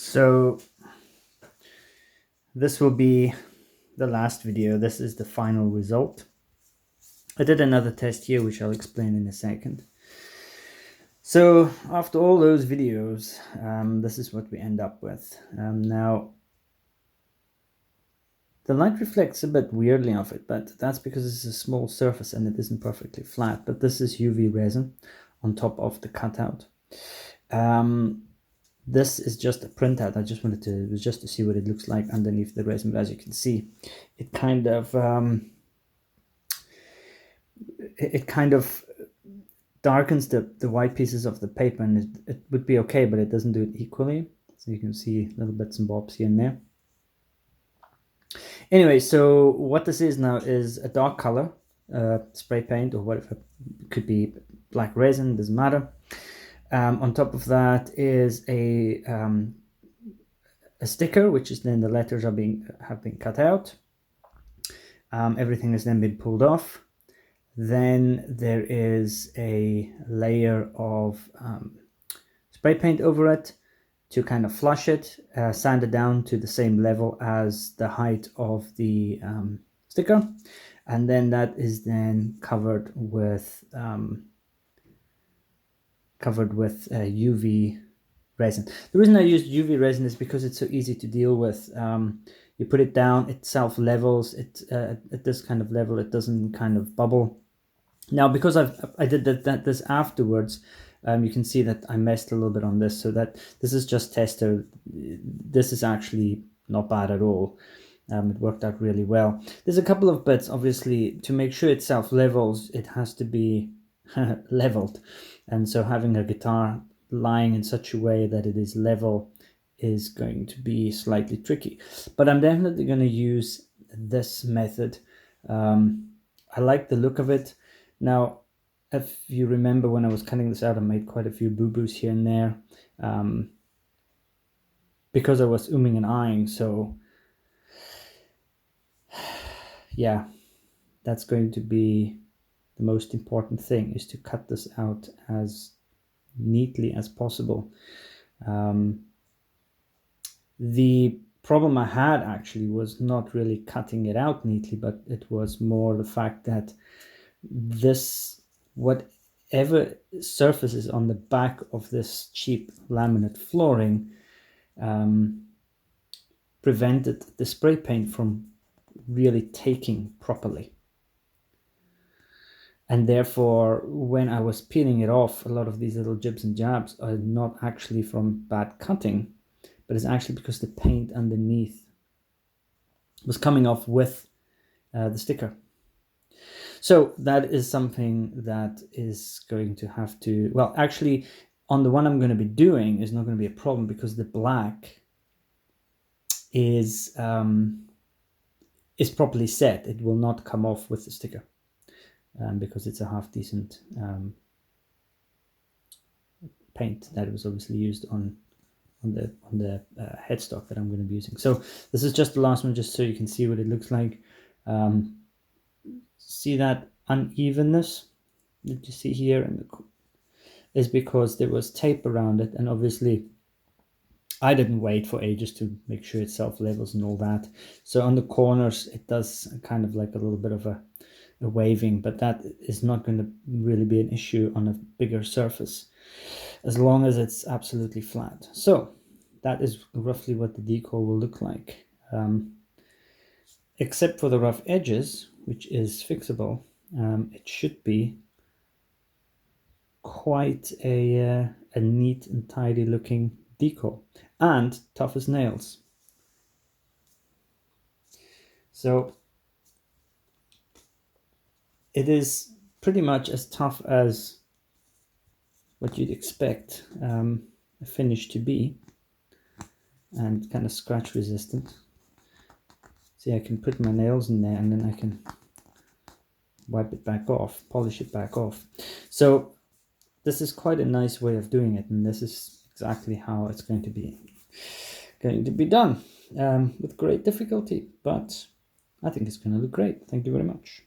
So this will be the last video. This is the final result. I did another test here, which I'll explain in a second. So after all those videos, this is what we end up with. Now, the light reflects a bit weirdly off it, but that's because it's a small surface and it isn't perfectly flat. But this is UV resin on top of the cutout. This is just a printout. I just wanted to, it was just to see what it looks like underneath the resin. But as you can see, it kind of darkens the white pieces of the paper, and it would be okay, but it doesn't do it equally. So you can see little bits and bobs here and there. Anyway, so what this is now is a dark color spray paint, or whatever, it could be black resin, doesn't matter. On top of that is a sticker, which is then the letters have been cut out. Everything has then been pulled off. Then there is a layer of spray paint over it to kind of flush it, sand it down to the same level as the height of the sticker, and then that is then covered with UV resin. The reason I used UV resin is because it's so easy to deal with. You put it down, it self-levels, it at this kind of level, it doesn't kind of bubble. Now, because I did this afterwards, you can see that I messed a little bit on this, so that this is just tester. This is actually not bad at all. It worked out really well. There's a couple of bits, obviously, to make sure it self-levels, it has to be leveled. And so having a guitar lying in such a way that it is level is going to be slightly tricky. But I'm definitely going to use this method. I like the look of it. Now, if you remember when I was cutting this out, I made quite a few boo-boos here and there because I was umming and ahhing. So yeah, that's going to be the most important thing, is to cut this out as neatly as possible. The problem I had actually was not really cutting it out neatly, but it was more the fact that this, whatever surface is on the back of this cheap laminate flooring, prevented the spray paint from really taking properly. And therefore, when I was peeling it off, a lot of these little jibs and jabs are not actually from bad cutting, but it's actually because the paint underneath was coming off with the sticker. So that is something that is going to have to, well, actually, on the one I'm going to be doing is not going to be a problem, because the black is properly set. It will not come off with the sticker. Because it's a half decent paint that was obviously used on the headstock that I'm going to be using. So this is just the last one, just so you can see what it looks like. See that unevenness that you see here, and is because there was tape around it, and obviously I didn't wait for ages to make sure it self-levels and all that. So on the corners it does kind of like a little bit of a waving, but that is not going to really be an issue on a bigger surface as long as it's absolutely flat. So that is roughly what the decal will look like, except for the rough edges, which is fixable. It should be quite a neat and tidy looking decal, and tough as nails. So it is pretty much as tough as what you'd expect a finish to be, and kind of scratch resistant. See, I can put my nails in there, and then I can wipe it back off, polish it back off. So this is quite a nice way of doing it, and this is exactly how it's going to be done, with great difficulty, but I think it's going to look great. Thank you very much.